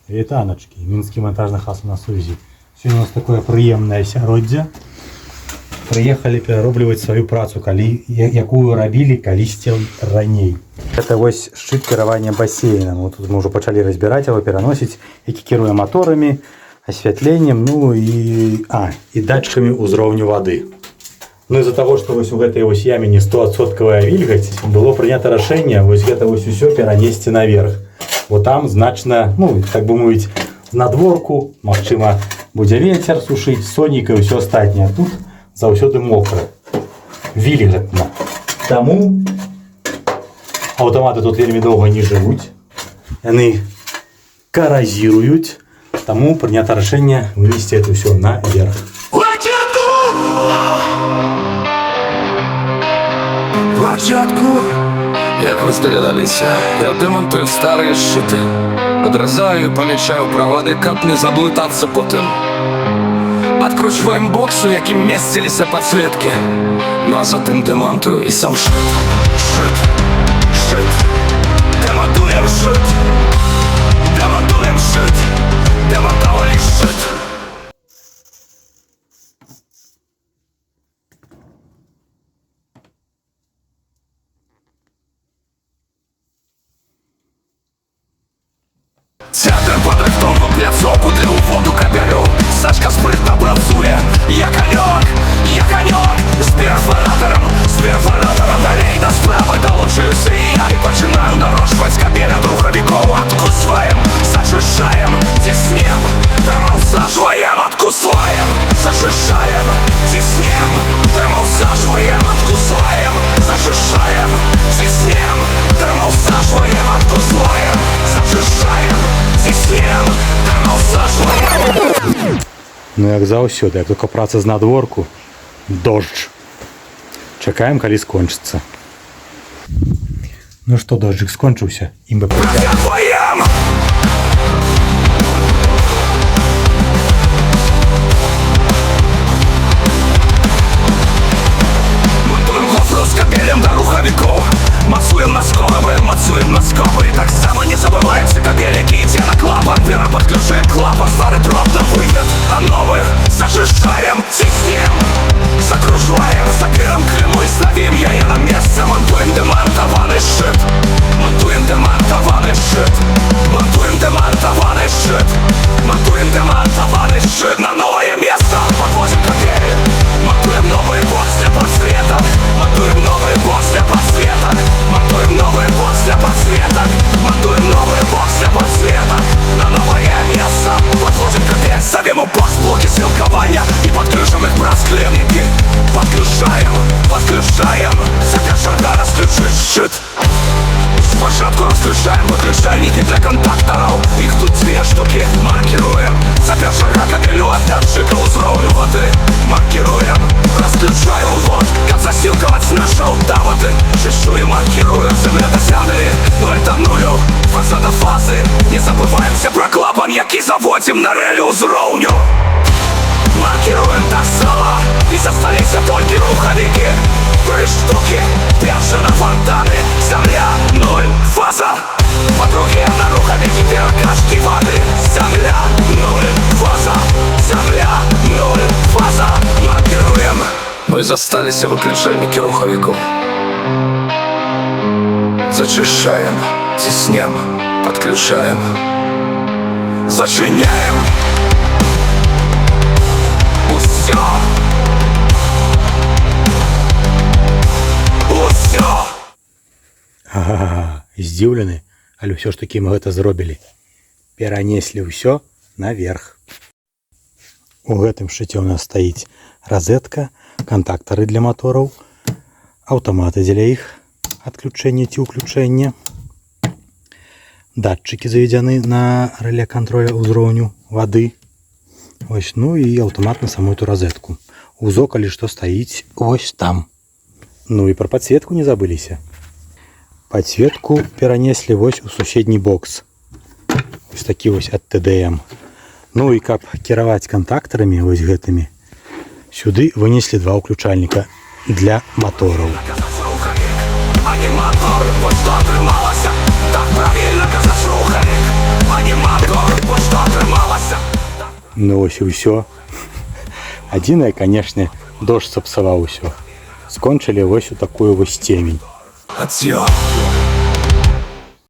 Вітаначки, мінський монтажный хас на сувязі. Сьогодні у нас такое приємне асяроддзе. Приехали пераробліваць свою працу, якую рабілі калісьці раней. Это вось шчыт кіравання бассейном. Вот тут мы уже пачалі разбирать его, пераносіць, які кіруе моторами, освятленнем, ну и датчиками узроўню воды. Ну из-за того, что вось у гэтай вось яме не 100% вільгаць, было прынята рашэнне вось гэта вось усё перанесці наверх. Вот там значна, ну так бы мовіць, надворку, магчыма, будзе ветер сушыць, сонейка і ўсё астатняе. Тут заўсёды мокра, вільгатна. Таму аўтаматы тут вельмі доўга не жывуць. Яны каразіруюць. Таму прынята рашэнне вывесці это ўсё наверх. Початку, як ви здогадалися, я демонтую старые щиты. Подрезаю и помечаю проводы, как не заблудаться потом. Откручиваем боксу, яким местились подсветки. Ну а затем демонтую и сам щит. Щит. Демонтуем щит. Демонтуем щит. Демонтовали щит. Центр подрихтову пляцовку, де у воду кабелю. Сашка спритно працює, я конек. З перфоратором далей до справи долучуюся і я. І починаю нарощувати кабеля духовиков. Откусываем, зачищаем, теснем, дымом всаживаем, откусываем, зачищаем, теснем, дымом всаживаем, откусываем, зачищаем, теснем, дымом всаживаем, откусываем, зачищаем, теснем, дымом всаживаем. Ну як заўсёды, як только праца з надворку, дождж. Чакаем, калі скончыцца. Ну што, дожджик скончыўся, ім бы Працягваем! Монтуем гофру з кабелем до рухавікоў. Мацуем на скобы. І так само не забываемся кабель, які ідзе на клапан. Пераподключаем клапан, старый дроб на вывод. А новых зачищаем, теснем, закружаем, заберем клемму и ставим яе на место. Монтуем демонтованный щит. Монтуем демонтованный щит. Монтуем демонтованный щит. Монтуем демонтованный щит на новое место. Подвозим кабели. Монтуем новый бокс для подсветок. Монтуем новый бокс для подсветок. Монтуем новый бокс для подсветок. Монтуем новый бокс для подсветок. На новое место. Подвозим кабель. Ставим у бокс блоки силкования и подключим их браслетники. Подключаем. Задержка расключить щит. Спочатку расключаем выключальники для контакторов. Их тут две штуки. Маркируем. Задержка кабелю от датчика узроўню воды. Маркируем. Расключаю вот. Как засилковать нашел доводы. Чешу и маркирую. Земля досягли 0 до 0. Фаза до фазы. Не забываемся про клапан, який заводим на релі узроўню. Маркируем так стало. И засталися только руховики. 3 штуки. Перші на фонтаны. Земля 0 фаза. По-друге на руховики перекачки воды. Земля 0 фаза. Земля 0 фаза. Маркируем. Мы засталися выключальники руховиков. Зачищаем, теснем, подключаем, зачиняем. Усё. Ага, здзіўлены, але ўсё ж такі мы гэта зробілі. Перанеслі ўсё наверх. У гэтым шчыце ў нас стаіць розетка, контактары для мотораў, аўтаматы дзеля іх адключэння ці ўключэння, датчыкі заведзены на рэле кантроля ўзроўню вады. Ось, ну і аўтамат на саму эту розетку. Узо, калі што, стаіць ось там. Ну і пра падсветку не забыліся. Подсветку перанеслі вось у суседні бокс. Ось такі вось ад ТДМ. Ну і каб кіраваць контактарамі вось гэтымі, сюды вынеслі 2 ўключальніка для мотораў. Аниматор, вот что отрывалось. Так правильно казаць рухавік. Аниматор, вот Ну ось і ўсё. Адзінае, канешне, дождж сапсаваў усё. Скончылі вось у такую вось цемень. Отсё.